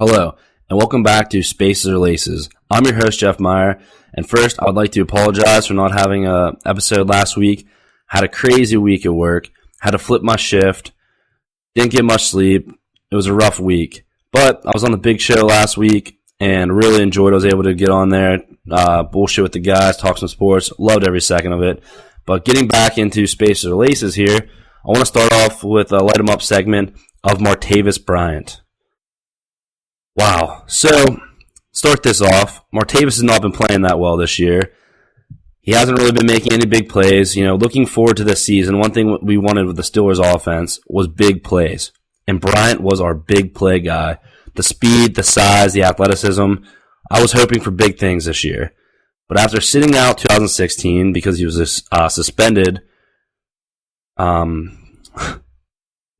Hello, and welcome back to Spaces or Laces. I'm your host, Jeff Meyer, and first, I would like to apologize for not having an episode last week. Had a crazy week at work, had to flip my shift, didn't get much sleep. It was a rough week, but I was on the big show last week and really enjoyed it. I was able to get on there, bullshit with the guys, talk some sports, loved every second of it. But getting back into Spaces or Laces here, I want to start off with a light 'em up segment of Martavis Bryant. Wow. So, start this off. Martavis has not been playing that well this year. He hasn't really been making any big plays. Looking forward to this season, one thing we wanted with the Steelers offense was big plays. And Bryant was our big play guy. The speed, the size, the athleticism. I was hoping for big things this year. But after sitting out 2016 because he was suspended, not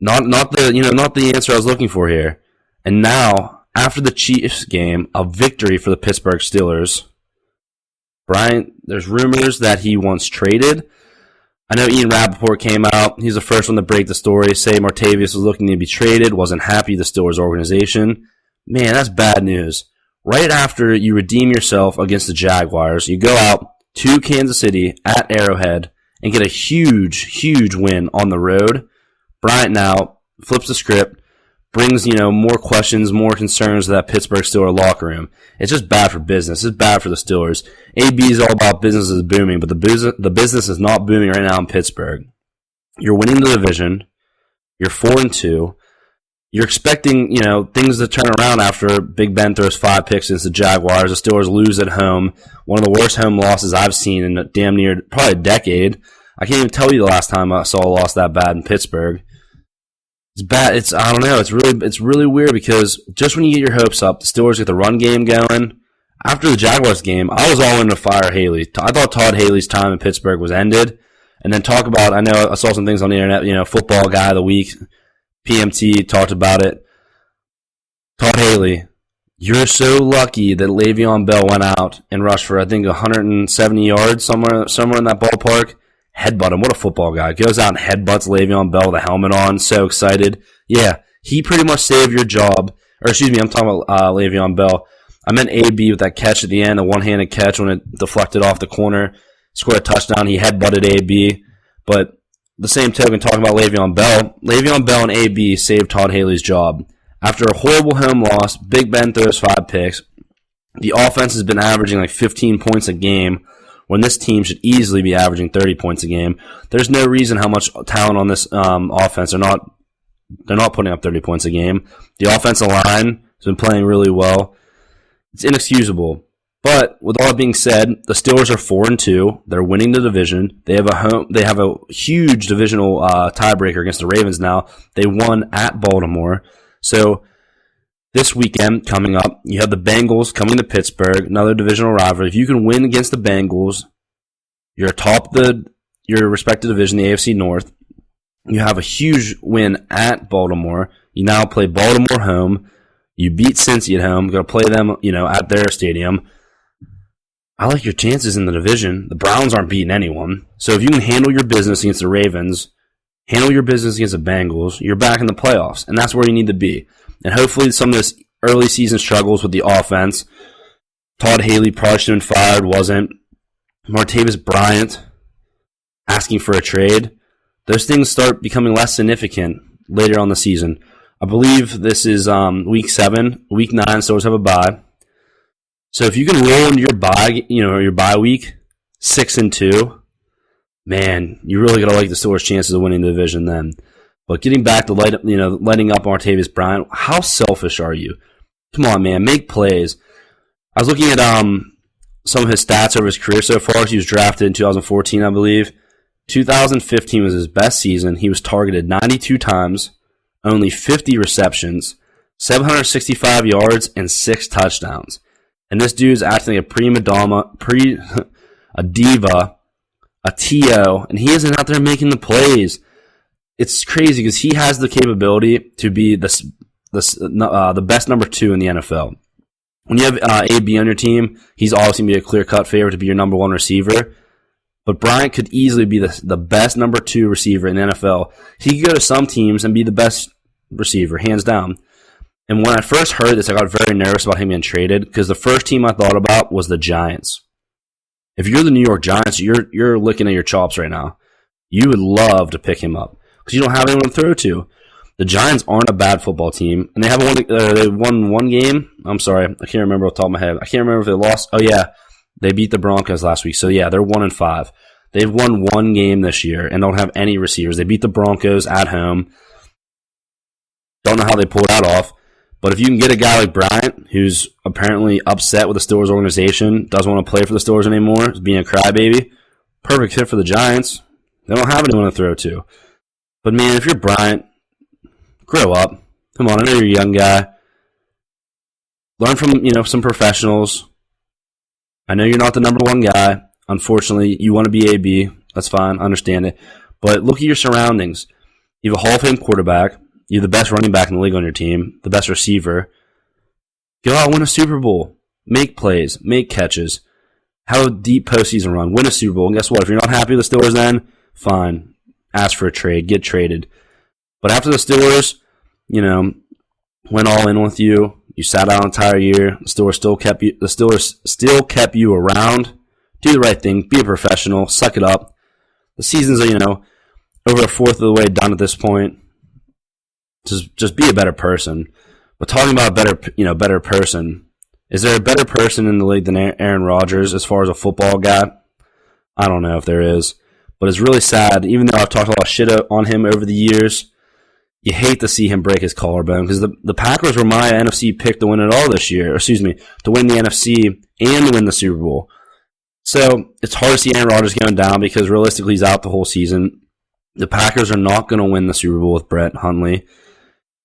the answer I was looking for here. And now, after the Chiefs game, a victory for the Pittsburgh Steelers, Bryant, there's rumors that he wants traded. I know Ian Rappaport came out. He's the first one to break the story, say Martavis was looking to be traded, wasn't happy with the Steelers organization. Man, that's bad news. Right after you redeem yourself against the Jaguars, you go out to Kansas City at Arrowhead and get a huge, huge win on the road. Bryant now flips the script, brings, more questions, more concerns to that Pittsburgh Steelers locker room. It's just bad for business. It's bad for the Steelers. AB is all about business is booming, but the business is not booming right now in Pittsburgh. You're winning the division. You're 4-2. You're expecting, things to turn around after Big Ben throws 5 picks against the Jaguars. The Steelers lose at home. One of the worst home losses I've seen in damn near probably a decade. I can't even tell you the last time I saw a loss that bad in Pittsburgh. It's bad. I don't know. It's really weird because just when you get your hopes up, the Steelers get the run game going. After the Jaguars game, I was all in to fire Haley. I thought Todd Haley's time in Pittsburgh was ended. And then I know I saw some things on the internet, football guy of the week, PMT talked about it. Todd Haley, you're so lucky that Le'Veon Bell went out and rushed for, I think, 170 yards, somewhere in that ballpark. Headbutt him. What a football guy. Goes out and headbutts Le'Veon Bell with a helmet on. So excited. Yeah, he pretty much saved your job. Or excuse me, I'm talking about Le'Veon Bell. I meant AB with that catch at the end, a one-handed catch when it deflected off the corner. Scored a touchdown. He headbutted AB. But the same token, talking about Le'Veon Bell and AB saved Todd Haley's job. After a horrible home loss, Big Ben throws 5 picks. The offense has been averaging like 15 points a game, when this team should easily be averaging 30 points a game. There's no reason how much talent on this offense they're not putting up 30 points a game. The offensive line has been playing really well. It's inexcusable. But with all that being said, the Steelers are 4-2. They're winning the division. They have a huge divisional tiebreaker against the Ravens now. They won at Baltimore. So this weekend coming up, you have the Bengals coming to Pittsburgh, another divisional rivalry. If you can win against the Bengals, you're atop your respective division, the AFC North. You have a huge win at Baltimore. You now play Baltimore home. You beat Cincy at home. You're going to play them, at their stadium. I like your chances in the division. The Browns aren't beating anyone. So if you can handle your business against the Ravens, handle your business against the Bengals, you're back in the playoffs. And that's where you need to be. And hopefully some of this early season struggles with the offense. Todd Haley probably should have been fired, wasn't. Martavis Bryant asking for a trade. Those things start becoming less significant later on the season. I believe this is week 7. Week 9, Steelers have a bye. So if you can roll into your bye week 6-2, man, you really gotta like the Steelers' chances of winning the division then. But getting back to lighting up Martavis Bryant, how selfish are you? Come on, man, make plays. I was looking at some of his stats over his career so far. He was drafted in 2014, I believe. 2015 was his best season. He was targeted 92 times, only 50 receptions, 765 yards, and 6 touchdowns. And this dude's acting like a prima donna, a diva, a TO, and he isn't out there making the plays. It's crazy because he has the capability to be the best number 2 in the NFL. When you have AB on your team, he's obviously going to be a clear-cut favorite to be your number 1 receiver. But Bryant could easily be the best number 2 receiver in the NFL. He could go to some teams and be the best receiver, hands down. And when I first heard this, I got very nervous about him getting traded because the first team I thought about was the Giants. If you're the New York Giants, you're looking at your chops right now. You would love to pick him up because you don't have anyone to throw to. The Giants aren't a bad football team, and they won one game. I'm sorry, I can't remember off the top of my head. I can't remember if they lost. Oh yeah, they beat the Broncos last week. So yeah, they're 1-5. They've won one game this year and don't have any receivers. They beat the Broncos at home. Don't know how they pulled that off. But if you can get a guy like Bryant, who's apparently upset with the Steelers organization, doesn't want to play for the Steelers anymore, is being a crybaby, perfect fit for the Giants. They don't have anyone to throw to. But man, if you're Bryant, grow up. Come on, I know you're a young guy. Learn from, some professionals. I know you're not the number one guy. Unfortunately, you want to be AB. That's fine. I understand it. But look at your surroundings. You have a Hall of Fame quarterback. You have the best running back in the league on your team, the best receiver. Go out and win a Super Bowl. Make plays. Make catches. Have a deep postseason run. Win a Super Bowl. And guess what? If you're not happy with the Steelers then, fine. Ask for a trade. Get traded. But after the Steelers, went all in with you. You sat out an entire year. The Steelers still kept you around. Do the right thing. Be a professional. Suck it up. The season's, over a fourth of the way done at this point. Just be a better person. But talking about a better person, is there a better person in the league than Aaron Rodgers as far as a football guy? I don't know if there is. But it's really sad. Even though I've talked a lot of shit on him over the years, you hate to see him break his collarbone because the Packers were my NFC pick to win it all this year. To win the NFC and to win the Super Bowl. So it's hard to see Aaron Rodgers going down because realistically he's out the whole season. The Packers are not going to win the Super Bowl with Brett Hundley.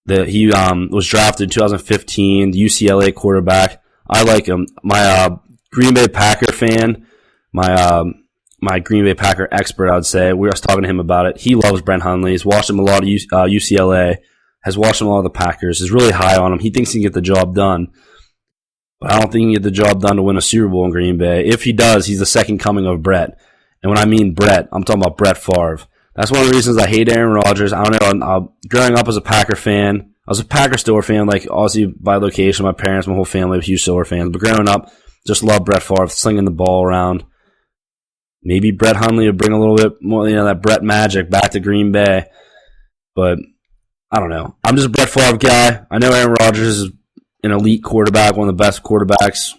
He was drafted in 2015, the UCLA quarterback. I like him. My Green Bay Packer fan, my Green Bay Packer expert, I would say, we were talking to him about it. He loves Brett Hundley. He's watched him a lot of UCLA, has watched him a lot of the Packers, is really high on him. He thinks he can get the job done. But I don't think he can get the job done to win a Super Bowl in Green Bay. If he does, he's the second coming of Brett. And when I mean Brett, I'm talking about Brett Favre. That's one of the reasons I hate Aaron Rodgers. I don't know. Growing up as a Packer fan, I was a Packer Steelers fan, like obviously by location. My parents, my whole family were huge Steelers fans. But growing up, just loved Brett Favre, slinging the ball around. Maybe Brett Hundley would bring a little bit more, that Brett magic back to Green Bay. But I don't know. I'm just a Brett Favre guy. I know Aaron Rodgers is an elite quarterback, one of the best quarterbacks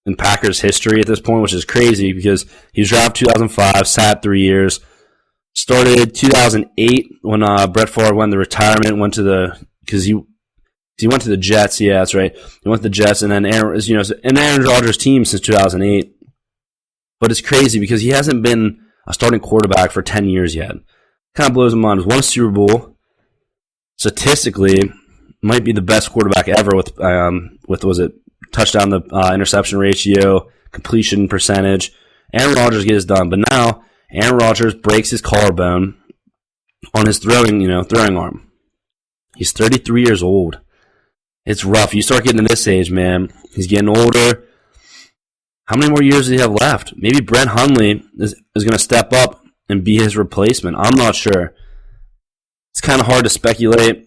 in Packers history at this point, which is crazy because he was drafted 2005, sat 3 years. Started 2008 when Brett Favre went to retirement, because he went to the Jets. Yeah, that's right. He went to the Jets, and then Aaron Rodgers' team since 2008. But it's crazy because he hasn't been a starting quarterback for 10 years yet. Kind of blows my mind. He's won a Super Bowl. Statistically, might be the best quarterback ever with was it touchdown to interception ratio, completion percentage. Aaron Rodgers gets it done, but now Aaron Rodgers breaks his collarbone on his throwing arm. He's 33 years old. It's rough. You start getting to this age, man. He's getting older. How many more years does he have left? Maybe Brett Hundley is going to step up and be his replacement. I'm not sure. It's kind of hard to speculate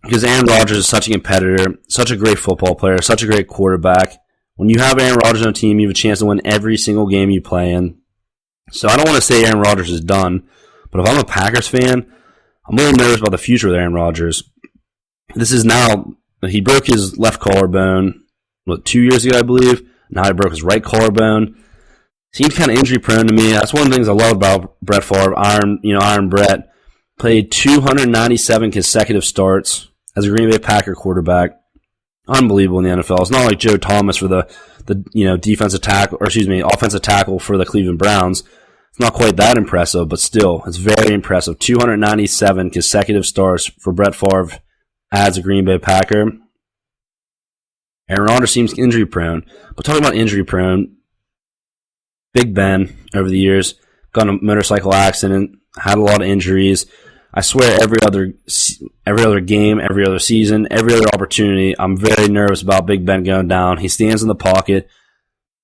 because Aaron Rodgers is such a competitor, such a great football player, such a great quarterback. When you have Aaron Rodgers on a team, you have a chance to win every single game you play in. So I don't want to say Aaron Rodgers is done, but if I'm a Packers fan, I'm a little nervous about the future with Aaron Rodgers. He broke his left collarbone, 2 years ago, I believe. Now he broke his right collarbone. Seems kind of injury prone to me. That's one of the things I love about Brett Favre. Iron Brett played 297 consecutive starts as a Green Bay Packer quarterback. Unbelievable in the NFL. It's not like Joe Thomas for the offensive tackle for the Cleveland Browns. It's not quite that impressive, but still, it's very impressive. 297 consecutive starts for Brett Favre as a Green Bay Packer. Aaron Rodgers seems injury prone. But talking about injury prone, Big Ben over the years got in a motorcycle accident, had a lot of injuries. I swear every other game, every other season, every other opportunity, I'm very nervous about Big Ben going down. He stands in the pocket.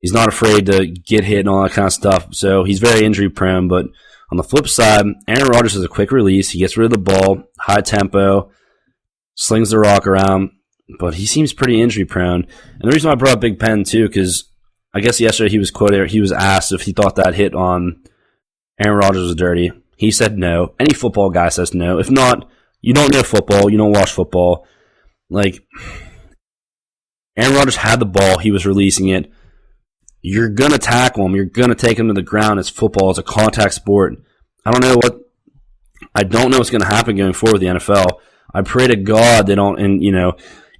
He's not afraid to get hit and all that kind of stuff. So he's very injury prone. But on the flip side, Aaron Rodgers has a quick release. He gets rid of the ball, high tempo, slings the rock around. but he seems pretty injury prone. And the reason why I brought up Big Penn too, because I guess yesterday he was asked if he thought that hit on Aaron Rodgers was dirty. He said no. Any football guy says no. If not, you don't know football. You don't watch football. Like, Aaron Rodgers had the ball. He was releasing it. You're going to tackle him. You're going to take him to the ground. It's football. It's a contact sport. I don't know what's going to happen going forward with the NFL. I pray to God they don't,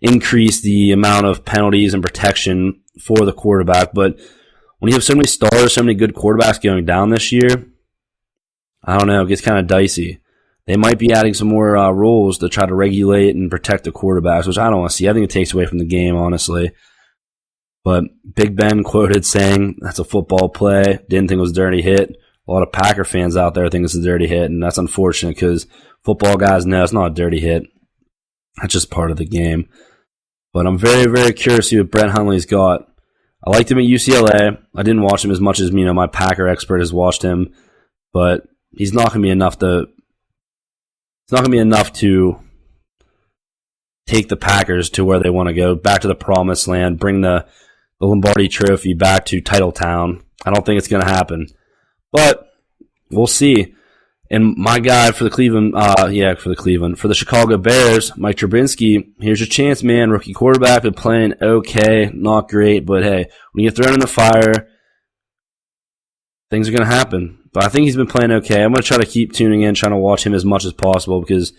increase the amount of penalties and protection for the quarterback. But when you have so many stars, so many good quarterbacks going down this year, I don't know. It gets kind of dicey. They might be adding some more rules to try to regulate and protect the quarterbacks, which I don't want to see. I think it takes away from the game, honestly. But Big Ben quoted saying, that's a football play. Didn't think it was a dirty hit. A lot of Packer fans out there think it's a dirty hit, and that's unfortunate because football guys know it's not a dirty hit. That's just part of the game. But I'm very, very curious to see what Brett Hundley's got. I liked him at UCLA. I didn't watch him as much as my Packer expert has watched him, but he's not going to be enough to. It's not going to be enough to take the Packers to where they want to go, back to the promised land, bring the Lombardi Trophy back to Titletown. I don't think it's going to happen, but we'll see. And my guy for the for the Chicago Bears, Mike Trubinsky, here's your chance, man. Rookie quarterback, been playing okay, not great, but hey, when you get thrown in the fire, things are going to happen. But I think he's been playing okay. I'm going to try to keep tuning in, trying to watch him as much as possible because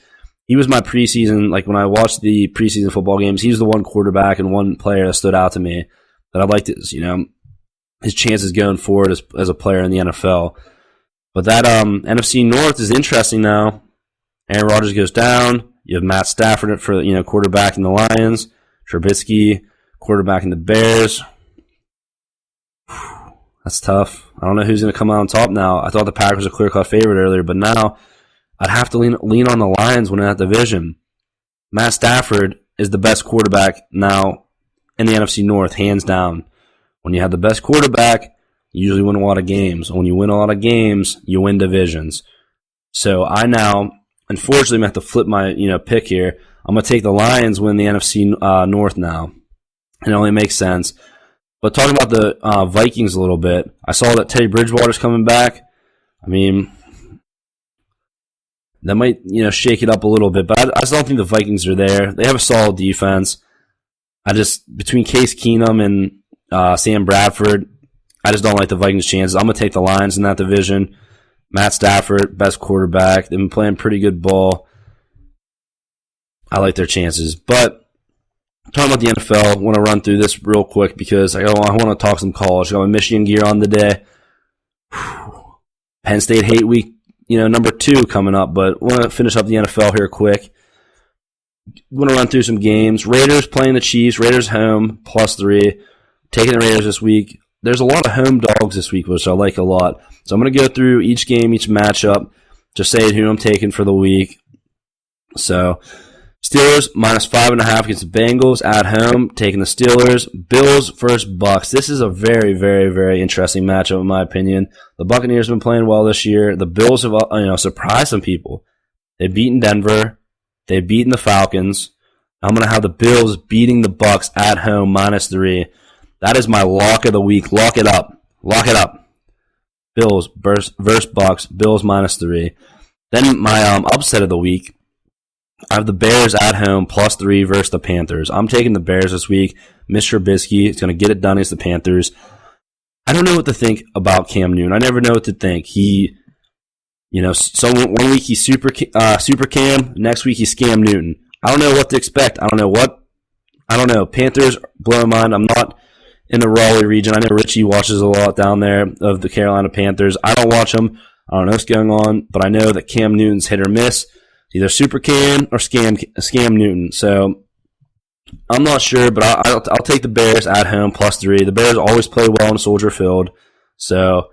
he was my preseason. Like when I watched the preseason football games, he was the one quarterback and one player that stood out to me that I liked his chances going forward as a player in the NFL. But that NFC North is interesting now. Aaron Rodgers goes down. You have Matt Stafford for quarterback in the Lions. Trubisky quarterback in the Bears. That's tough. I don't know who's going to come out on top now. I thought the Packers were a clear-cut favorite earlier, but now I'd have to lean on the Lions winning that division. Matt Stafford is the best quarterback now in the NFC North, hands down. When you have the best quarterback, you usually win a lot of games. When you win a lot of games, you win divisions. So I now, unfortunately, I'm going to have to flip my pick here. I'm going to take the Lions win the NFC North now. It only makes sense. But talking about the Vikings a little bit, I saw that Teddy Bridgewater's coming back. I mean, that might shake it up a little bit, but I just don't think the Vikings are there. They have a solid defense. Between Case Keenum and Sam Bradford, I just don't like the Vikings' chances. I'm going to take the Lions in that division. Matt Stafford, best quarterback. They've been playing pretty good ball. I like their chances. But talking about the NFL, I want to run through this real quick because I want to talk some college. I got my Michigan gear on today. Penn State hate week, number 2 coming up, but I want to finish up the NFL here quick. I want to run through some games. Raiders playing the Chiefs. Raiders home, +3. Taking the Raiders this week. There's a lot of home dogs this week, which I like a lot. So I'm going to go through each game, each matchup, just say who I'm taking for the week. So Steelers -5.5 against the Bengals at home, taking the Steelers. Bills versus Bucks. This is a very, very, very interesting matchup in my opinion. The Buccaneers have been playing well this year. The Bills have surprised some people. They've beaten Denver. They've beaten the Falcons. I'm going to have the Bills beating the Bucks at home -3. That is my lock of the week. Lock it up. Lock it up. Bills versus Bucks. Bills -3. Then my upset of the week, I have the Bears at home +3 versus the Panthers. I'm taking the Bears this week. Mr. Trubisky is going to get it done against the Panthers. I don't know what to think about Cam Newton. I never know what to think. So one week he's super Cam, next week he's Scam Newton. I don't know what to expect. I don't know. Panthers blow my mind. I'm not in the Raleigh region. I know Richie watches a lot down there of the Carolina Panthers. I don't watch them. I don't know what's going on, but I know that Cam Newton's hit or miss. Either Super Cam or Scam Newton. So I'm not sure, but I'll take the Bears at home +3. The Bears always play well in Soldier Field, so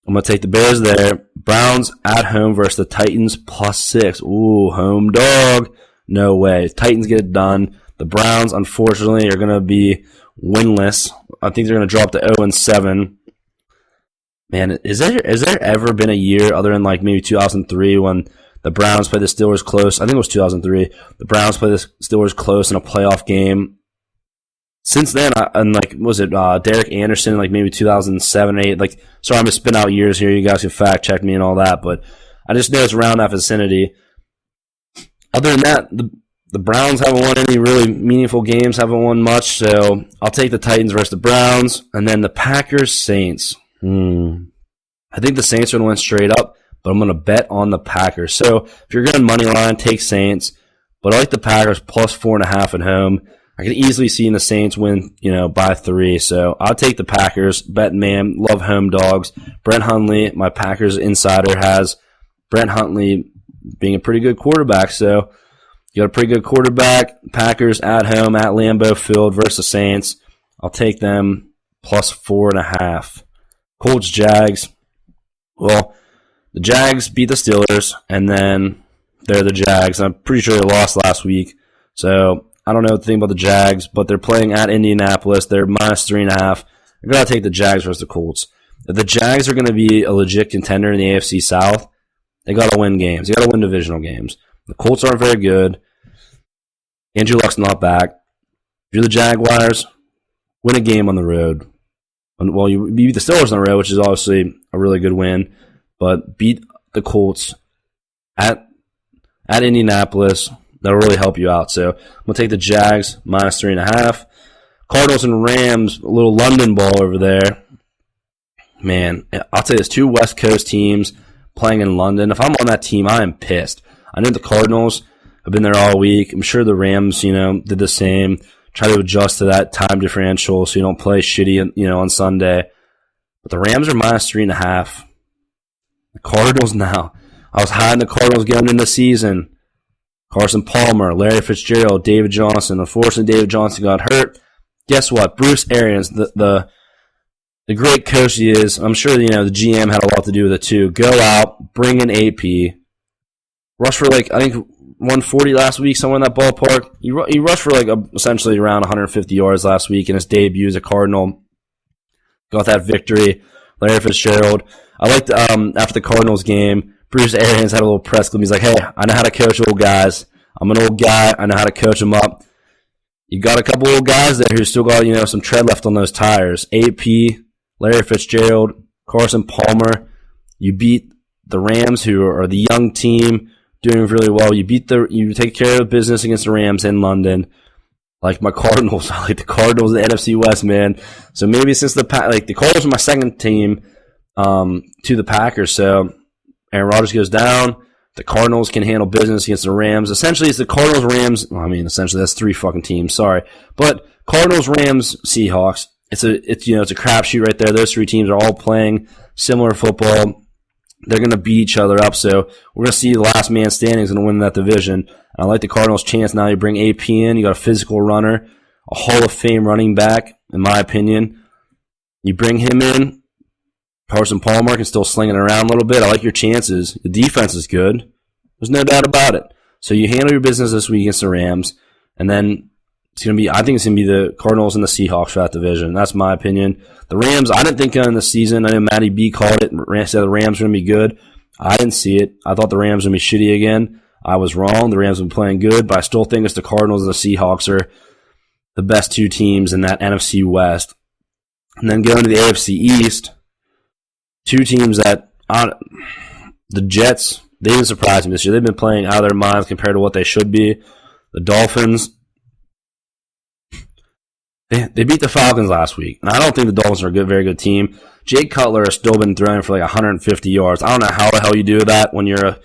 I'm going to take the Bears there. Browns at home versus the Titans +6. Ooh, home dog. No way. Titans get it done. The Browns, unfortunately, are going to be winless. I think they're going to drop to 0-7. Man, is there ever been a year other than like maybe 2003 when The Browns played the Steelers close. I think it was 2003. The Browns played the Steelers close in a playoff game. Since then, was it Derek Anderson, like maybe 2007, 8? Like, sorry, I'm just spitting out years here. You guys can fact check me and all that, but I just know it's around that vicinity. Other than that, the Browns haven't won any really meaningful games, haven't won much, so I'll take the Titans versus the Browns. And then the Packers-Saints. I think the Saints are going to win straight up, but I'm going to bet on the Packers. So if you're going money line, take Saints, but I like the Packers plus 4.5 at home. I could easily see the Saints win, by 3. So I'll take the Packers. Bet man, love home dogs. Brent Hundley, my Packers insider, has Brent Hundley being a pretty good quarterback. So you got a pretty good quarterback. Packers at home at Lambeau Field versus Saints. I'll take them plus 4.5. Colts Jags. Well, the Jags beat the Steelers, and then they're the Jags. I'm pretty sure they lost last week. So I don't know what to think about the Jags, but they're playing at Indianapolis. They're minus 3.5. I'm going to take the Jags versus the Colts. If the Jags are going to be a legit contender in the AFC South, they got to win games. They got to win divisional games. The Colts aren't very good. Andrew Luck's not back. If you're the Jaguars, win a game on the road. Well, you beat the Steelers on the road, which is obviously a really good win, but beat the Colts at Indianapolis. That'll really help you out. So I'm going to take the Jags minus 3.5. Cardinals and Rams, a little London ball over there. Man, I'll tell you, there's 2 West Coast teams playing in London. If I'm on that team, I am pissed. I know the Cardinals have been there all week. I'm sure the Rams, did the same. Try to adjust to that time differential so you don't play shitty, on Sunday. But the Rams are minus 3.5. The Cardinals now. I was high in the Cardinals going into the season. Carson Palmer, Larry Fitzgerald, David Johnson. Unfortunately, David Johnson got hurt. Guess what? Bruce Arians, the great coach he is, I'm sure the GM had a lot to do with it too. Go out, bring in AP. Rush for I think 140 last week, somewhere in that ballpark. He rushed for essentially around 150 yards last week in his debut as a Cardinal. Got that victory. Larry Fitzgerald. I liked after the Cardinals game, Bruce Arians had a little press clip. He's like, hey, I know how to coach old guys. I'm an old guy. I know how to coach them up. You got a couple old guys there who still got, some tread left on those tires. AP, Larry Fitzgerald, Carson Palmer. You beat the Rams, who are the young team, doing really well. You take care of business against the Rams in London. Like my Cardinals, I like the Cardinals in the NFC West, man. So maybe since the Cardinals are my second team to the Packers, so Aaron Rodgers goes down. The Cardinals can handle business against the Rams. Essentially, it's the Cardinals, Rams. Well, I mean, essentially, that's 3 fucking teams. Sorry, but Cardinals, Rams, Seahawks. It's a crapshoot right there. Those 3 teams are all playing similar football. They're going to beat each other up. So we're going to see the last man standing is going to win that division. And I like the Cardinals' chance now. You bring AP in. You got a physical runner, a Hall of Fame running back, in my opinion. You bring him in. Carson Palmer can still sling it around a little bit. I like your chances. The defense is good. There's no doubt about it. So you handle your business this week against the Rams, and then I think it's going to be the Cardinals and the Seahawks for that division. That's my opinion. The Rams, I didn't think in the season. I know Matty B called it. Said the Rams were going to be good. I didn't see it. I thought the Rams were going to be shitty again. I was wrong. The Rams have been playing good, but I still think it's the Cardinals and the Seahawks are the best 2 teams in that NFC West. And then going to the AFC East, 2 teams that the Jets, they didn't surprise me this year. They've been playing out of their minds compared to what they should be. The Dolphins, they beat the Falcons last week, and I don't think the Dolphins are a very good team. Jake Cutler has still been throwing for 150 yards. I don't know how the hell you do that when you're a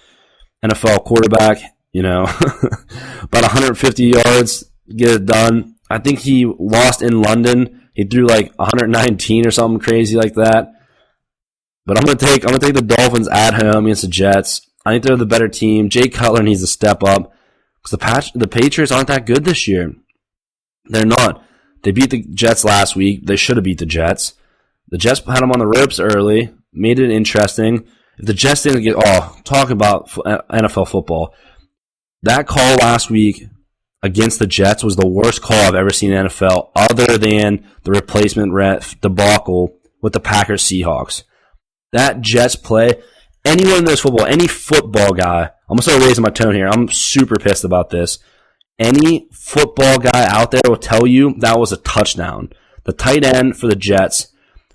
NFL quarterback. About 150 yards, get it done. I think he lost in London. He threw 119 or something crazy like that. But I'm gonna take the Dolphins at home against the Jets. I think they're the better team. Jay Cutler needs to step up because the Patriots aren't that good this year. They're not. They beat the Jets last week. They should have beat the Jets. The Jets had them on the ropes early, made it interesting. If the Jets didn't talk about NFL football. That call last week against the Jets was the worst call I've ever seen in the NFL, other than the replacement ref debacle with the Packers Seahawks. That Jets play, anyone in this football, any football guy I'm going to start raising my tone here. I'm super pissed about this. Any football guy out there will tell you that was a touchdown. The tight end for the Jets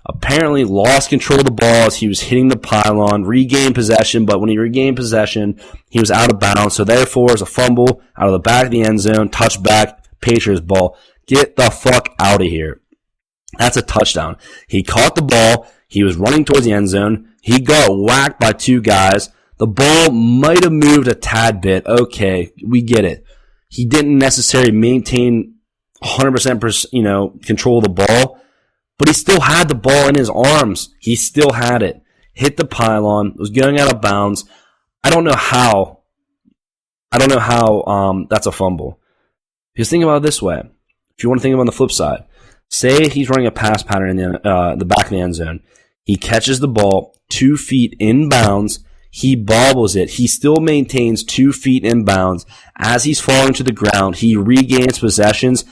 apparently lost control of the ball as he was hitting the pylon, regained possession, but when he regained possession, he was out of bounds. So therefore, it's a fumble out of the back of the end zone, touchback, Patriots ball. Get the fuck out of here. That's a touchdown. He caught the ball. He was running towards the end zone. He got whacked by two guys. The ball might have moved a tad bit. Okay, we get it. He didn't necessarily maintain 100% control of the ball, but he still had the ball in his arms. He still had it. Hit the pylon. Was going out of bounds. I don't know how that's a fumble. Because think about it this way. If you want to think about it on the flip side, say he's running a pass pattern in the back of the end zone. He catches the ball 2 feet in bounds. He bobbles it. He still maintains 2 feet in bounds. As he's falling to the ground, he regains possessions,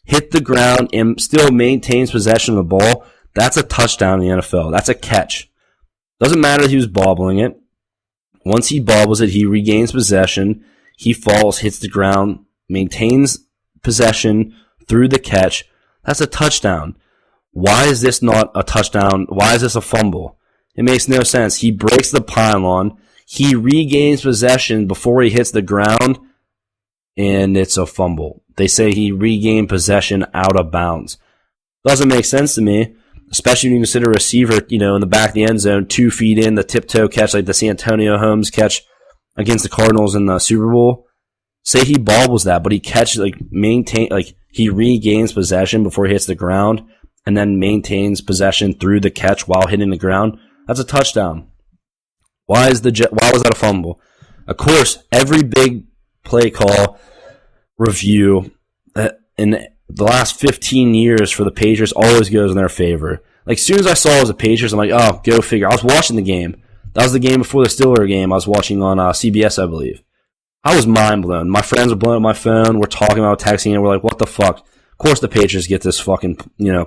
hit the ground, and still maintains possession of the ball. That's a touchdown in the NFL. That's a catch. Doesn't matter if he was bobbling it. Once he bobbles it, he regains possession. He falls, hits the ground, maintains possession through the catch. That's a touchdown. Why is this not a touchdown? Why is this a fumble? It makes no sense. He breaks the pylon. He regains possession before he hits the ground, and it's a fumble. They say he regained possession out of bounds. Doesn't make sense to me, especially when you consider a receiver, in the back of the end zone, 2 feet in, the tiptoe catch like the Santonio Holmes catch against the Cardinals in the Super Bowl. Say he bobbles that, but he catches, he regains possession before he hits the ground and then maintains possession through the catch while hitting the ground. That's a touchdown. Why was that a fumble? Of course, every big play call review in the last 15 years for the Patriots always goes in their favor. Like, as soon as I saw it was the Patriots, I'm like, oh, go figure. I was watching the game. That was the game before the Steelers game. I was watching on CBS, I believe. I was mind blown. My friends were blowing up my phone. We're talking about texting, and we're like, what the fuck? Of course the Patriots get this fucking,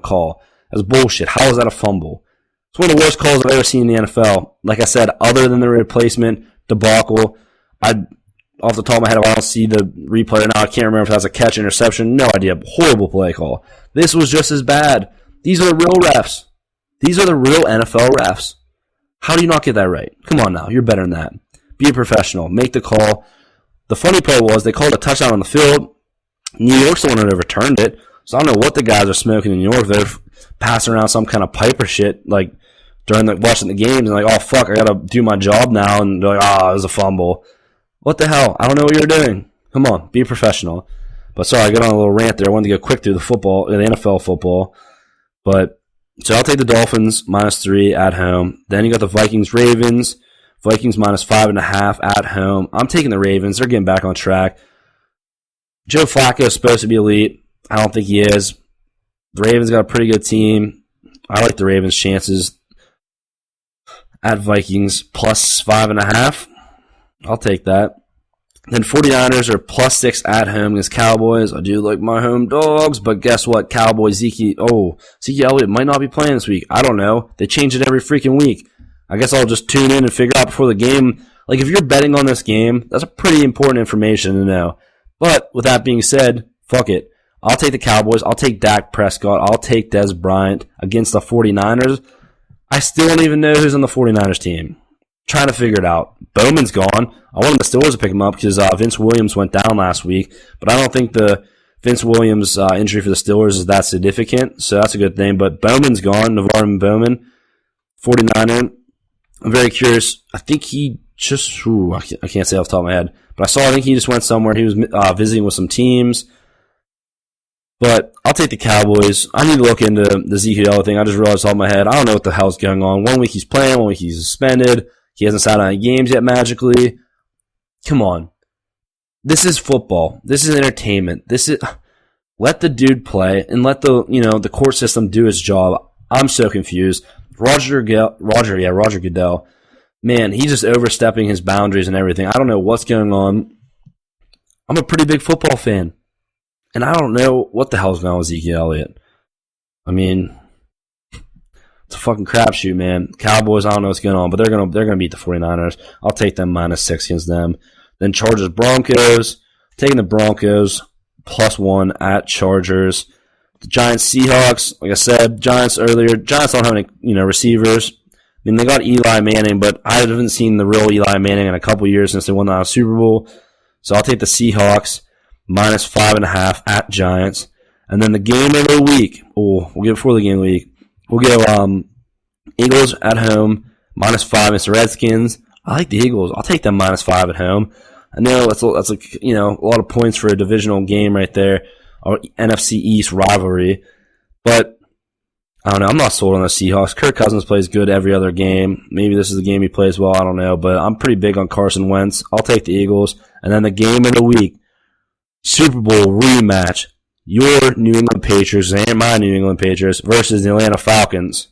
call. That's bullshit. How is that a fumble? It's one of the worst calls I've ever seen in the NFL. Like I said, other than the replacement debacle, off the top of my head, I don't see the replay now. I can't remember if that was a catch, interception. No idea. Horrible play call. This was just as bad. These are the real refs. These are the real NFL refs. How do you not get that right? Come on now. You're better than that. Be a professional. Make the call. The funny part was they called a touchdown on the field. New York's the one that overturned it. So I don't know what the guys are smoking in New York. They're passing around some kind of pipe or shit, like during watching the games, and like, oh fuck, I gotta do my job now, and they're like, it was a fumble. What the hell? I don't know what you're doing. Come on, be a professional. But sorry, I got on a little rant there. I wanted to go quick through the NFL football. But so I'll take the Dolphins -3 at home. Then you got the Vikings-Ravens. Vikings -5.5 at home. I'm taking the Ravens. They're getting back on track. Joe Flacco is supposed to be elite. I don't think he is. The Ravens got a pretty good team. I like the Ravens' chances at Vikings +5.5. I'll take that. Then 49ers are +6 at home against Cowboys. I do like my home dogs, but guess what? Cowboys, Zeke Elliott might not be playing this week. I don't know. They change it every freaking week. I guess I'll just tune in and figure out before the game. Like, if you're betting on this game, that's a pretty important information to know. But with that being said, fuck it. I'll take the Cowboys. I'll take Dak Prescott. I'll take Des Bryant against the 49ers. I still don't even know who's on the 49ers team. Trying to figure it out. Bowman's gone. I wanted the Steelers to pick him up because Vince Williams went down last week. But I don't think the Vince Williams injury for the Steelers is that significant. So that's a good thing. But Bowman's gone. Navarro Bowman, 49er. I'm very curious. I think he just, I can't say off the top of my head. But I think he just went somewhere. He was visiting with some teams. But I'll take the Cowboys. I need to look into the Zeke Elliott thing. I just realized off my head. I don't know what the hell's going on. 1 week he's playing, 1 week he's suspended. He hasn't sat on any games yet magically. Come on. This is football. This is entertainment. Let the dude play and let the court system do its job. I'm so confused. Roger Goodell. Man, he's just overstepping his boundaries and everything. I don't know what's going on. I'm a pretty big football fan. And I don't know what the hell's going on with Zeke Elliott. I mean, it's a fucking crapshoot, man. Cowboys, I don't know what's going on, but they're gonna beat the 49ers. I'll take them -6 against them. Then Chargers Broncos. Taking the Broncos +1 at Chargers. The Giants Seahawks. Like I said, Giants earlier. Giants don't have any receivers. I mean, they got Eli Manning, but I haven't seen the real Eli Manning in a couple years since they won the Super Bowl. So I'll take the Seahawks -5.5 at Giants. And then the game of the week. Oh, we'll get before the game of the week. We'll go Eagles at home -5 against the Redskins. I like the Eagles. I'll take them -5 at home. I know that's like a lot of points for a divisional game right there, or NFC East rivalry. But I don't know. I'm not sold on the Seahawks. Kirk Cousins plays good every other game. Maybe this is the game he plays well. I don't know. But I'm pretty big on Carson Wentz. I'll take the Eagles. And then the game of the week, Super Bowl rematch. Your New England Patriots and my New England Patriots versus the Atlanta Falcons.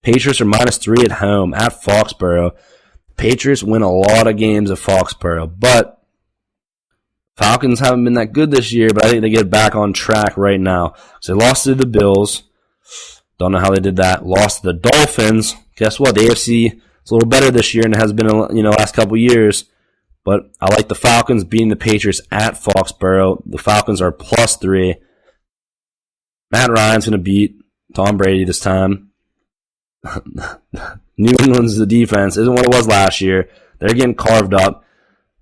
Patriots are -3 at home at Foxborough. Patriots win a lot of games at Foxborough, but Falcons haven't been that good this year, but I think they get back on track right now. So they lost to the Bills. Don't know how they did that. Lost to the Dolphins. Guess what? The AFC is a little better this year than it has been in last couple years. But I like the Falcons beating the Patriots at Foxborough. The Falcons are +3. Matt Ryan's going to beat Tom Brady this time. New England's defense isn't what it was last year. They're getting carved up.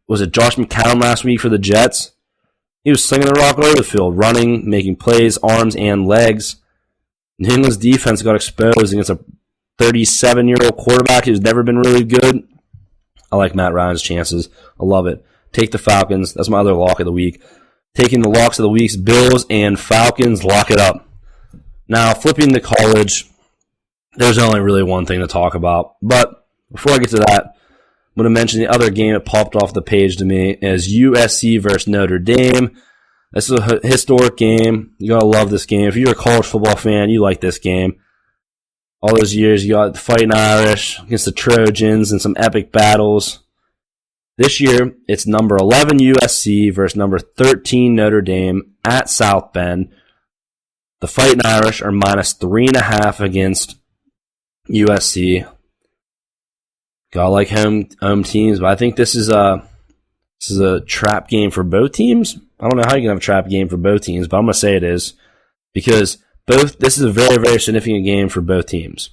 Was it Josh McCown last week for the Jets? He was slinging the rock all over the field, running, making plays, arms and legs. New England's defense got exposed against a 37-year-old quarterback who's never been really good. I like Matt Ryan's chances. I love it. Take the Falcons. That's my other lock of the week. Taking the locks of the weeks, Bills and Falcons, lock it up. Now, flipping to college, there's only really one thing to talk about. But before I get to that, I'm going to mention the other game that popped off the page to me is USC versus Notre Dame. This is a historic game. You got to love this game. If you're a college football fan, you like this game. All those years, you got the Fighting Irish against the Trojans and some epic battles. This year, it's number 11 USC versus number 13 Notre Dame at South Bend. The Fighting Irish are -3.5 against USC. Gotta like home teams, but I think this is a trap game for both teams. I don't know how you can have a trap game for both teams, but I'm gonna say it is because this is a very, very significant game for both teams.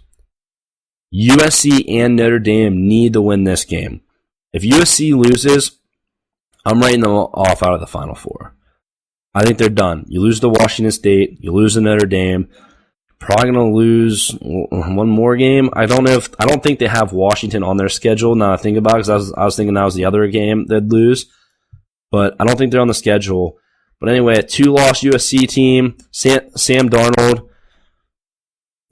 USC and Notre Dame need to win this game. If USC loses, I'm writing them off out of the Final Four. I think they're done. You lose to Washington State, you lose to Notre Dame. Probably going to lose one more game. I don't think they have Washington on their schedule. Now I think about it because I was thinking that was the other game they'd lose. But I don't think they're on the schedule. But anyway, a 2-loss USC team. Sam Darnold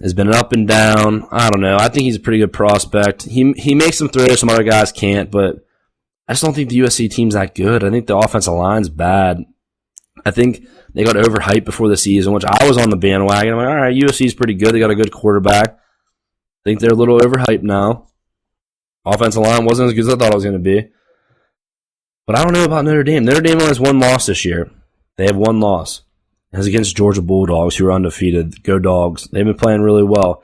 has been up and down. I don't know. I think he's a pretty good prospect. He makes some throws some other guys can't, but I just don't think the USC team's that good. I think the offensive line's bad. I think they got overhyped before the season, which I was on the bandwagon. I'm like, all right, USC's pretty good. They got a good quarterback. I think they're a little overhyped now. Offensive line wasn't as good as I thought it was going to be. But I don't know about Notre Dame. Notre Dame only has one loss this year. They have one loss. It's against Georgia Bulldogs, who are undefeated. Go Dogs. They've been playing really well.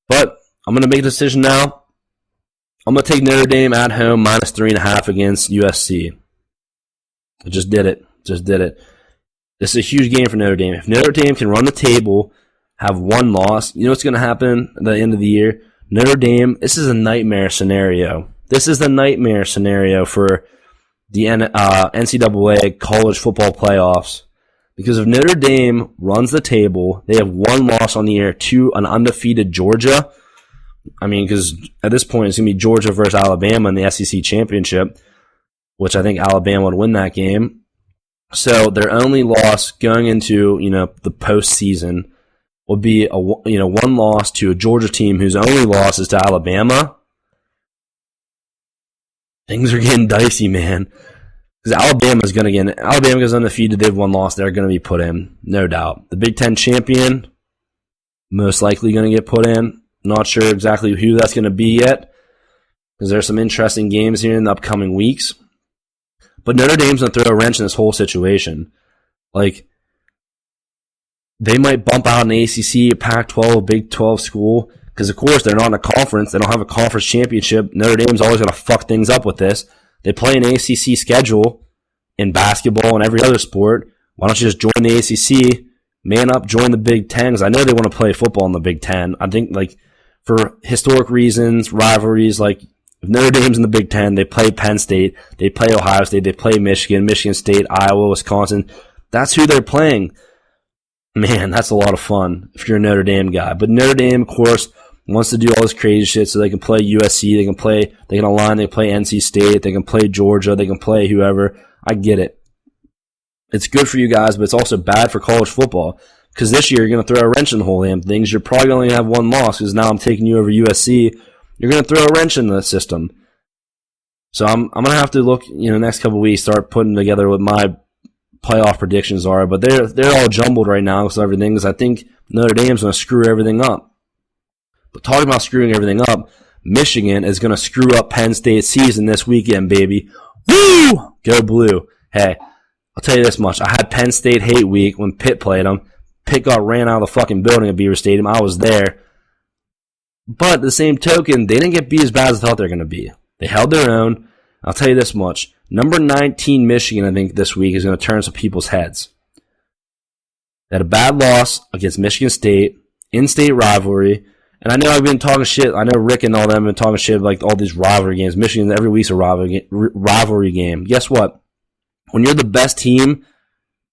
But I'm going to make a decision now. I'm going to take Notre Dame at home -3.5 against USC. I just did it. This is a huge game for Notre Dame. If Notre Dame can run the table, have one loss, you know what's going to happen at the end of the year? Notre Dame, this is a nightmare scenario. This is the nightmare scenario for the NCAA college football playoffs. Because if Notre Dame runs the table, they have one loss on the year to an undefeated Georgia. I mean, because at this point, it's going to be Georgia versus Alabama in the SEC championship, which I think Alabama would win that game. So their only loss going into, the postseason will be one loss to a Georgia team whose only loss is to Alabama. Things are getting dicey, man. Because Alabama's undefeated. They've one loss. They're going to be put in, no doubt. The Big Ten champion, most likely going to get put in. Not sure exactly who that's going to be yet, because there's some interesting games here in the upcoming weeks. But Notre Dame's going to throw a wrench in this whole situation. Like, they might bump out an ACC, a Pac-12, a Big 12 school, because, of course, they're not in a conference. They don't have a conference championship. Notre Dame's always going to fuck things up with this. They play an ACC schedule in basketball and every other sport. Why don't you just join the ACC, man up, join the Big Ten? Because I know they want to play football in the Big Ten. I think, like, for historic reasons, rivalries, like, if Notre Dame's in the Big Ten, they play Penn State, they play Ohio State, they play Michigan, Michigan State, Iowa, Wisconsin. That's who they're playing. Man, that's a lot of fun if you're a Notre Dame guy. But Notre Dame, of course, wants to do all this crazy shit so they can play USC, they can align, they can play NC State, they can play Georgia, they can play whoever. I get it. It's good for you guys, but it's also bad for college football. Because this year, you're going to throw a wrench in the whole damn things. You're probably only going to have one loss because now I'm taking you over USC. You're going to throw a wrench in the system. So I'm going to have to look, next couple of weeks, start putting together what my playoff predictions are. But they're all jumbled right now because everything. Because I think Notre Dame's going to screw everything up. But talking about screwing everything up, Michigan is going to screw up Penn State's season this weekend, baby. Woo! Go Blue. Hey, I'll tell you this much. I had Penn State hate week when Pitt played them. Pitt got ran out of the fucking building at Beaver Stadium. I was there. But the same token, they didn't get beat as bad as I thought they were going to be. They held their own. I'll tell you this much. Number 19 Michigan, I think, this week is going to turn some people's heads. They had a bad loss against Michigan State, in-state rivalry. And I know I've been talking shit. I know Rick and all them have been talking shit like all these rivalry games. Michigan, every week's a rivalry game. Guess what? When you're the best team,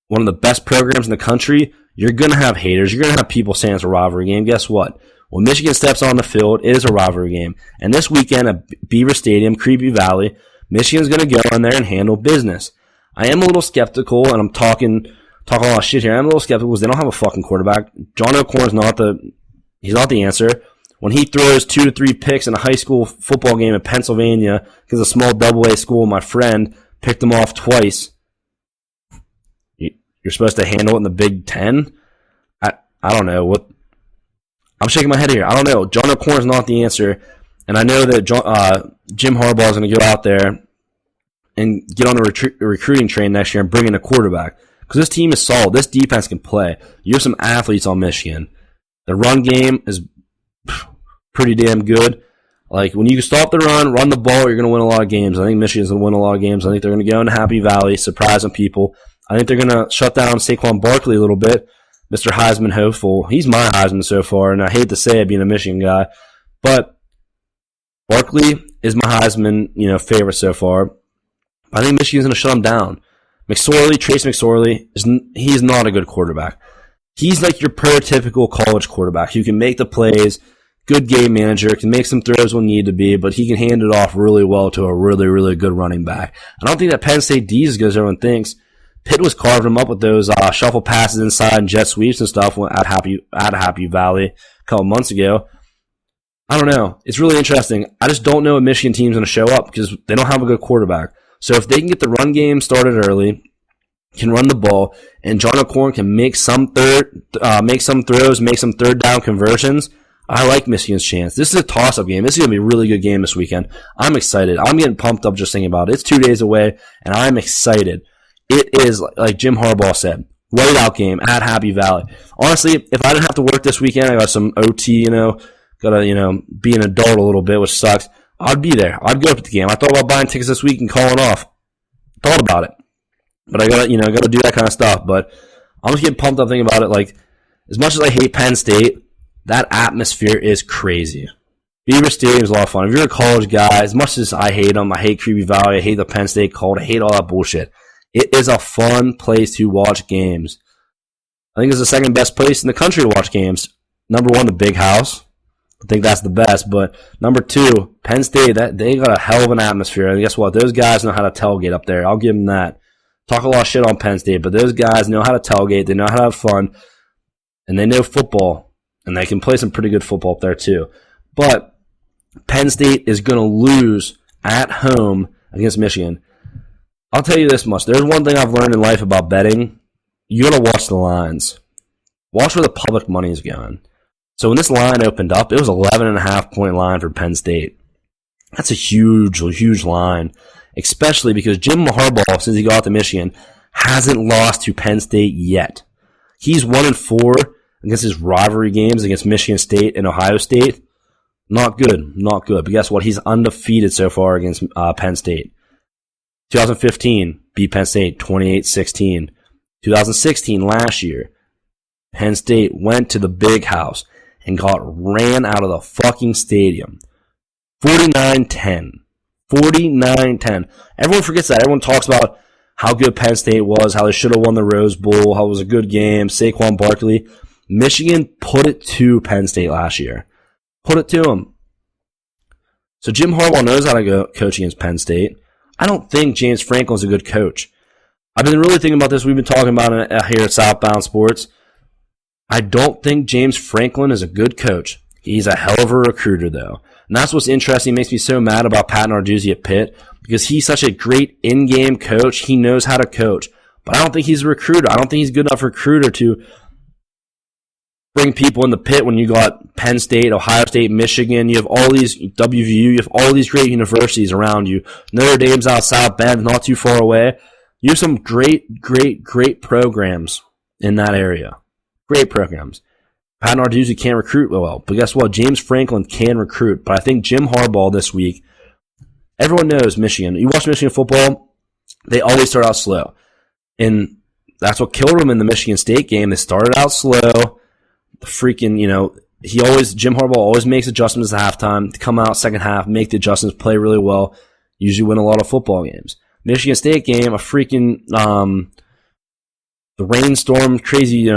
one of the best programs in the country, you're going to have haters. You're going to have people saying it's a rivalry game. Guess what? When Michigan steps on the field, it is a rivalry game. And this weekend at Beaver Stadium, Creepy Valley, Michigan's going to go in there and handle business. I am a little skeptical, and I'm talking a lot of shit here. I'm a little skeptical because they don't have a fucking quarterback. John O'Korn's he's not the answer. When he throws 2 to 3 picks in a high school football game in Pennsylvania because a small double-A school, my friend, picked him off twice, you're supposed to handle it in the Big Ten? I don't know. I'm shaking my head here. I don't know. John O'Korn's not the answer. And I know that Jim Harbaugh is going to go out there and get on the recruiting train next year and bring in a quarterback. Because this team is solid. This defense can play. You have some athletes on Michigan. The run game is pretty damn good. Like, when you can stop the run the ball, you're going to win a lot of games. I think Michigan's going to win a lot of games. I think they're going to go into Happy Valley, surprising people. I think they're going to shut down Saquon Barkley a little bit. Mr. Heisman hopeful. He's my Heisman so far, and I hate to say it being a Michigan guy. But Barkley is my Heisman, favorite so far. I think Michigan's going to shut him down. Trace McSorley, he's not a good quarterback. He's like your prototypical college quarterback. You can make the plays, good game manager, can make some throws when need to be, but he can hand it off really well to a really, really good running back. I don't think that Penn State D is as good as everyone thinks. Pitt was carving him up with those shuffle passes inside and jet sweeps and stuff at Happy Valley a couple months ago. I don't know. It's really interesting. I just don't know if Michigan team's going to show up because they don't have a good quarterback. So if they can get the run game started early, can run the ball, and John O'Korn can make some throws, make some third down conversions, I like Michigan's chance. This is a toss-up game. This is going to be a really good game this weekend. I'm excited. I'm getting pumped up just thinking about it. It's 2 days away, and I'm excited. It is, like Jim Harbaugh said, whiteout game at Happy Valley. Honestly, if I didn't have to work this weekend, I got some OT, gotta, be an adult a little bit, which sucks. I'd be there. I'd go up to the game. I thought about buying tickets this week and calling off. Thought about it. But I gotta do that kind of stuff. But I'm just getting pumped up thinking about it. Like, as much as I hate Penn State, that atmosphere is crazy. Beaver Stadium is a lot of fun. If you're a college guy, as much as I hate them, I hate Creepy Valley, I hate the Penn State cold, I hate all that bullshit. It is a fun place to watch games. I think it's the second best place in the country to watch games. Number one, the Big House. I think that's the best. But number two, Penn State, they got a hell of an atmosphere. And guess what? Those guys know how to tailgate up there. I'll give them that. Talk a lot of shit on Penn State, but those guys know how to tailgate. They know how to have fun. And they know football. And they can play some pretty good football up there too. But Penn State is going to lose at home against Michigan. I'll tell you this much. There's one thing I've learned in life about betting. You got to watch the lines. Watch where the public money is going. So when this line opened up, it was 11.5-point line for Penn State. That's a huge, huge line, especially because Jim Harbaugh, since he got to Michigan, hasn't lost to Penn State yet. He's 1-4 against his rivalry games against Michigan State and Ohio State. Not good, not good. But guess what? He's undefeated so far against Penn State. 2015, beat Penn State 28-16. 2016, last year, Penn State went to the Big House and got ran out of the fucking stadium. 49-10. 49-10. Everyone forgets that. Everyone talks about how good Penn State was, how they should have won the Rose Bowl, how it was a good game, Saquon Barkley. Michigan put it to Penn State last year. Put it to them. So Jim Harbaugh knows how to go coach against Penn State. I don't think James Franklin's a good coach. I've been really thinking about this. We've been talking about it here at Southbound Sports. I don't think James Franklin is a good coach. He's a hell of a recruiter, though. And that's what's interesting. It makes me so mad about Pat Narduzzi at Pitt because he's such a great in-game coach. He knows how to coach. But I don't think he's a recruiter. I don't think he's a good enough recruiter to bring people in the pit when you got Penn State, Ohio State, Michigan. You have all these, WVU, you have all these great universities around you. Notre Dame's out South Bend, not too far away. You have some great programs in that area. Great programs. Pat Narduzzi can't recruit well, but guess what? James Franklin can recruit. But I think Jim Harbaugh this week, everyone knows Michigan. You watch Michigan football, they always start out slow. And that's what killed them in the Michigan State game. They started out slow. Jim Harbaugh always makes adjustments at halftime to come out second half, make the adjustments, play really well, usually win a lot of football games. Michigan State game, the rainstorm, crazy,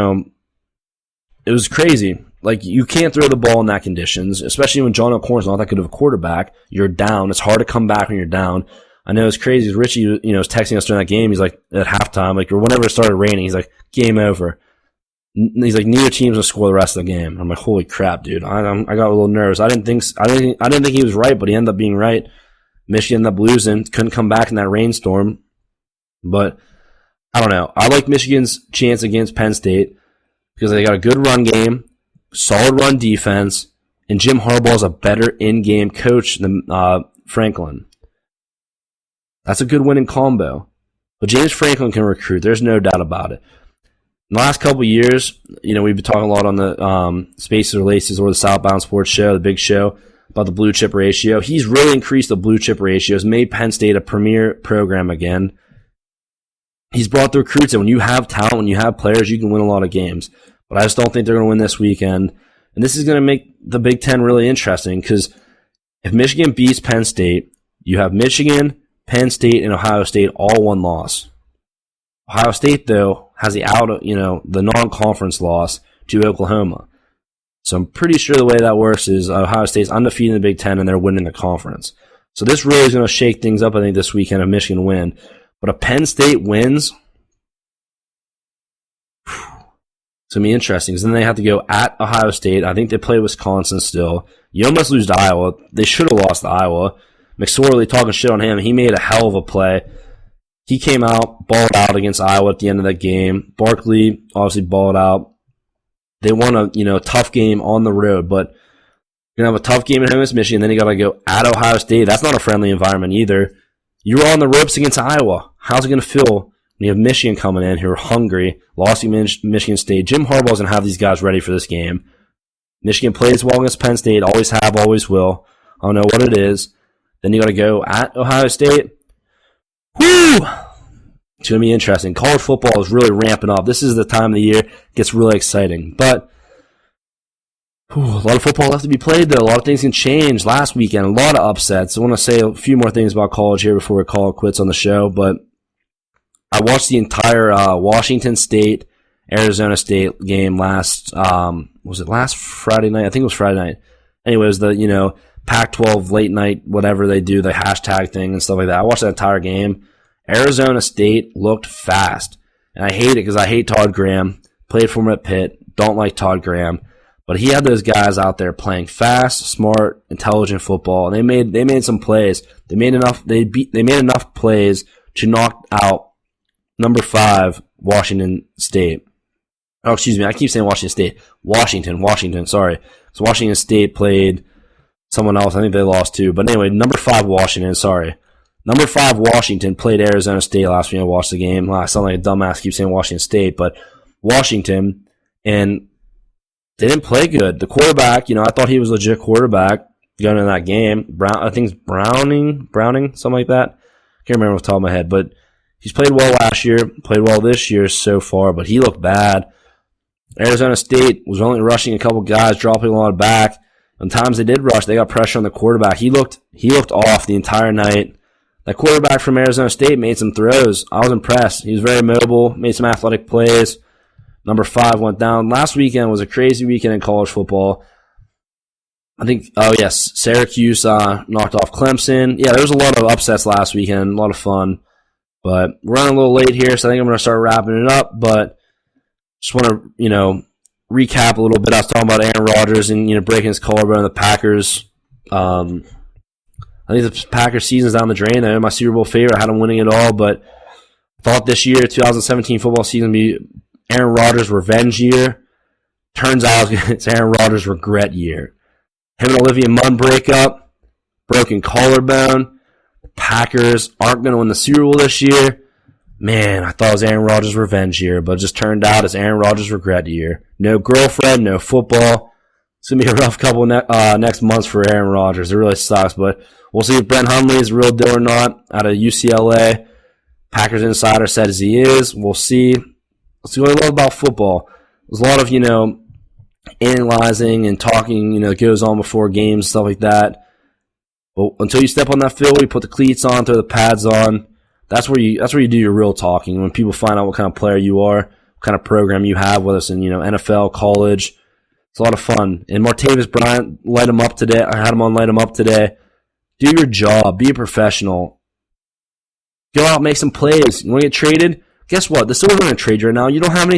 it was crazy. Like, you can't throw the ball in that conditions, especially when John O'Corn's not that good of a quarterback. You're down. It's hard to come back when you're down. I know it's crazy. Richie, was texting us during that game. He's like, at halftime, or whenever it started raining, he's like, game over. He's like, neither team's gonna score the rest of the game. I'm like, holy crap, dude. I got a little nervous. I didn't think he was right, but he ended up being right. Michigan ended up losing. Couldn't come back in that rainstorm. But I don't know. I like Michigan's chance against Penn State because they got a good run game, solid run defense, and Jim Harbaugh is a better in-game coach than Franklin. That's a good winning combo. But James Franklin can recruit. There's no doubt about it. In the last couple of years, we've been talking a lot on the Spaces or Laces or the Southbound Sports Show, the big show, about the blue chip ratio. He's really increased the blue chip ratios, made Penn State a premier program again. He's brought the recruits in. When you have talent, when you have players, you can win a lot of games. But I just don't think they're going to win this weekend. And this is going to make the Big Ten really interesting because if Michigan beats Penn State, you have Michigan, Penn State, and Ohio State all one loss. Ohio State, though, has the non-conference loss to Oklahoma. So I'm pretty sure the way that works is Ohio State's undefeated in the Big Ten and they're winning the conference. So this really is going to shake things up, I think, this weekend if Michigan win. But if Penn State wins, it's going to be interesting because then they have to go at Ohio State. I think they play Wisconsin still. You almost lose to Iowa. They should have lost to Iowa. McSorley talking shit on him. He made a hell of a play. He came out, balled out against Iowa at the end of that game. Barkley obviously balled out. They won a tough game on the road, but you're going to have a tough game at home against Michigan. Then you got to go at Ohio State. That's not a friendly environment either. You were on the ropes against Iowa. How's it going to feel when you have Michigan coming in who are hungry, lost to Michigan State? Jim Harbaugh's going to have these guys ready for this game. Michigan plays well against Penn State, always have, always will. I don't know what it is. Then you got to go at Ohio State. Woo! It's going to be interesting. College football is really ramping up. This is the time of the year it gets really exciting. But a lot of football left to be played, though. A lot of things can change. Last weekend, a lot of upsets. I want to say a few more things about college here before we call it quits on the show. But I watched the entire Washington State, Arizona State game last Friday night? I think it was Friday night. Anyways, the, Pac-12 late night, whatever they do, the hashtag thing and stuff like that. I watched that entire game. Arizona State looked fast. And I hate it because I hate Todd Graham. Played for him at Pitt. Don't like Todd Graham. But he had those guys out there playing fast, smart, intelligent football. And they made some plays. They made enough plays to knock out number 5, Washington State. Oh, excuse me. I keep saying Washington State. Washington, sorry. So Washington State played someone else. I think they lost too. But anyway, number 5 Washington, sorry. Number 5 Washington played Arizona State last week. I watched the game. I sound like a dumbass, keep saying Washington State, but Washington, and they didn't play good. The quarterback, I thought he was a legit quarterback going into that game. I think it's Browning, something like that. can't remember off the top of my head, but he's played well last year, played well this year so far, but he looked bad. Arizona State was only rushing a couple guys, dropping a lot back. Sometimes they did rush. They got pressure on the quarterback. He looked off the entire night. That quarterback from Arizona State made some throws. I was impressed. He was very mobile, made some athletic plays. Number 5 went down. Last weekend was a crazy weekend in college football. I think, Syracuse knocked off Clemson. Yeah, there was a lot of upsets last weekend, a lot of fun. But we're running a little late here, so I think I'm going to start wrapping it up. But just want to, recap a little bit. I was talking about Aaron Rodgers and, breaking his collarbone in the Packers. I think the Packers season's down the drain. They're my Super Bowl favorite. I had them winning it all, but I thought this year, 2017 football season, would be Aaron Rodgers' revenge year. Turns out it's Aaron Rodgers' regret year. Him and Olivia Munn breakup, broken collarbone. The Packers aren't going to win the Super Bowl this year. Man, I thought it was Aaron Rodgers' revenge year, but it just turned out it's Aaron Rodgers' regret year. No girlfriend, no football. It's going to be a rough couple next months for Aaron Rodgers. It really sucks, but we'll see if Brent Hundley is a real deal or not out of UCLA. Packers insider says he is. We'll see. Let's see what I love about football. There's a lot of, analyzing and talking, that goes on before games, stuff like that. But until you step on that field, you put the cleats on, throw the pads on. That's where you do your real talking. When people find out what kind of player you are, what kind of program you have, whether it's in NFL, college, it's a lot of fun. And Martavis, Bryant, light him up today. I had him on light him up today. Do your job. Be a professional. Go out, make some plays. You want to get traded? Guess what? The Steelers are going to trade you right now. You don't have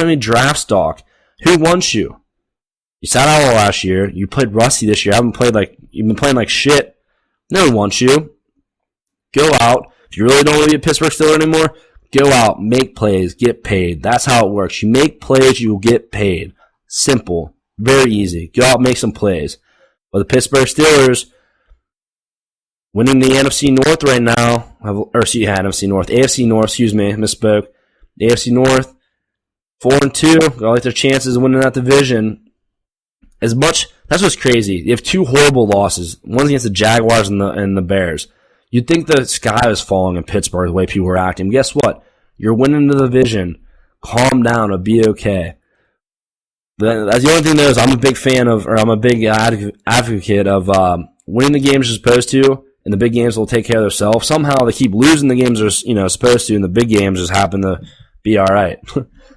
any draft stock. Who wants you? You sat out all last year. You played rusty this year. You've been playing like shit. No one wants you. Go out. If you really don't want to be a Pittsburgh Steeler anymore, go out, make plays, get paid. That's how it works. You make plays, you will get paid. Simple. Very easy. Go out, make some plays. But the Pittsburgh Steelers winning the NFC North right now, NFC North, AFC North, misspoke. The AFC North, 4-2, got like their chances of winning that division. That's what's crazy. You have 2 horrible losses. One's against the Jaguars and the Bears. You'd think the sky was falling in Pittsburgh the way people were acting. Guess what? You're winning the division. Calm down. It'll be okay. That's the only thing there is I'm a big advocate of winning the games you're supposed to, and the big games will take care of themselves. Somehow they keep losing the games they're supposed to, and the big games just happen to be all right.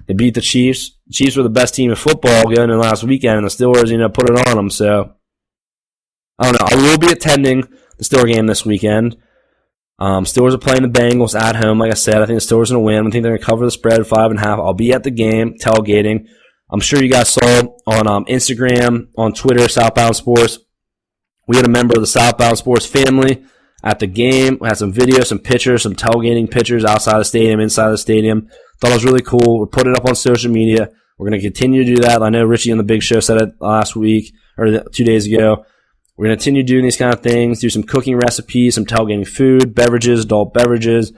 They beat the Chiefs. The Chiefs were the best team in football going into last weekend, and the Steelers, put it on them. So I don't know. I will be attending the Steelers game this weekend. Steelers are playing the Bengals at home. Like I said, I think the Steelers are going to win. I think they're going to cover the spread 5.5. I'll be at the game, tailgating. I'm sure you guys saw on Instagram, on Twitter, Southbound Sports. We had a member of the Southbound Sports family at the game. We had some videos, some pictures, some tailgating pictures outside the stadium, inside the stadium. Thought it was really cool. We're putting it up on social media. We're going to continue to do that. I know Richie on the Big Show said it last week or 2 days ago. We're going to continue doing these kind of things, do some cooking recipes, some tailgating food, beverages, adult beverages.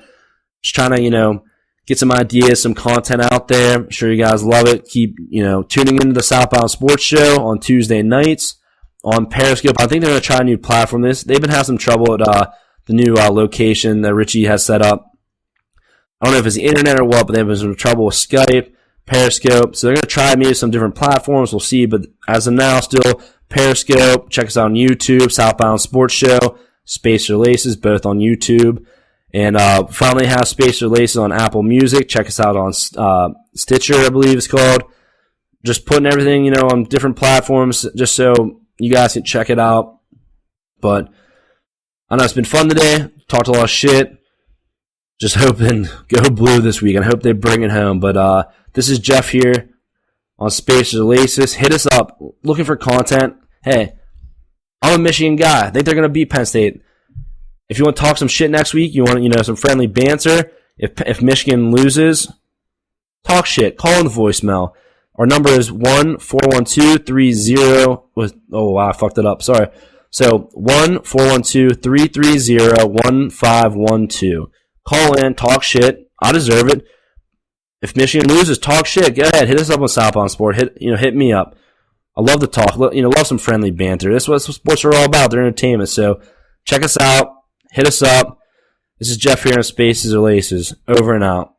Just trying to, get some ideas, some content out there. I'm sure you guys love it. Keep, tuning into the Southbound Sports Show on Tuesday nights on Periscope. I think they're going to try a new platform. They've been having some trouble at the new location that Richie has set up. I don't know if it's the internet or what, but they've been some trouble with Skype, Periscope. So they're going to try maybe some different platforms. We'll see. But as of now, still Periscope. Check us out on YouTube, Southbound Sports Show, Spacer Laces, both on YouTube. And finally have Spacer Laces on Apple Music. Check us out on Stitcher, I believe it's called. Just putting everything, on different platforms just so you guys can check it out. But I know it's been fun today. Talked a lot of shit. Just hoping go blue this week. I hope they bring it home. But this is Jeff here on Spacer Laces. Hit us up. Looking for content. Hey, I'm a Michigan guy. I think they're going to beat Penn State. If you want to talk some shit next week, you want some friendly banter. If Michigan loses, talk shit. Call in the voicemail. Our number is 1-412-30. Oh wow, I fucked it up. Sorry. So 1-412-330-1512. Call in, talk shit. I deserve it. If Michigan loses, talk shit. Go ahead, hit us up on Southbound Sport. Hit me up. I love to talk. Love some friendly banter. That's what sports are all about. They're entertainment. So check us out. Hit us up. This is Jeff here on Spaces or Laces. Over and out.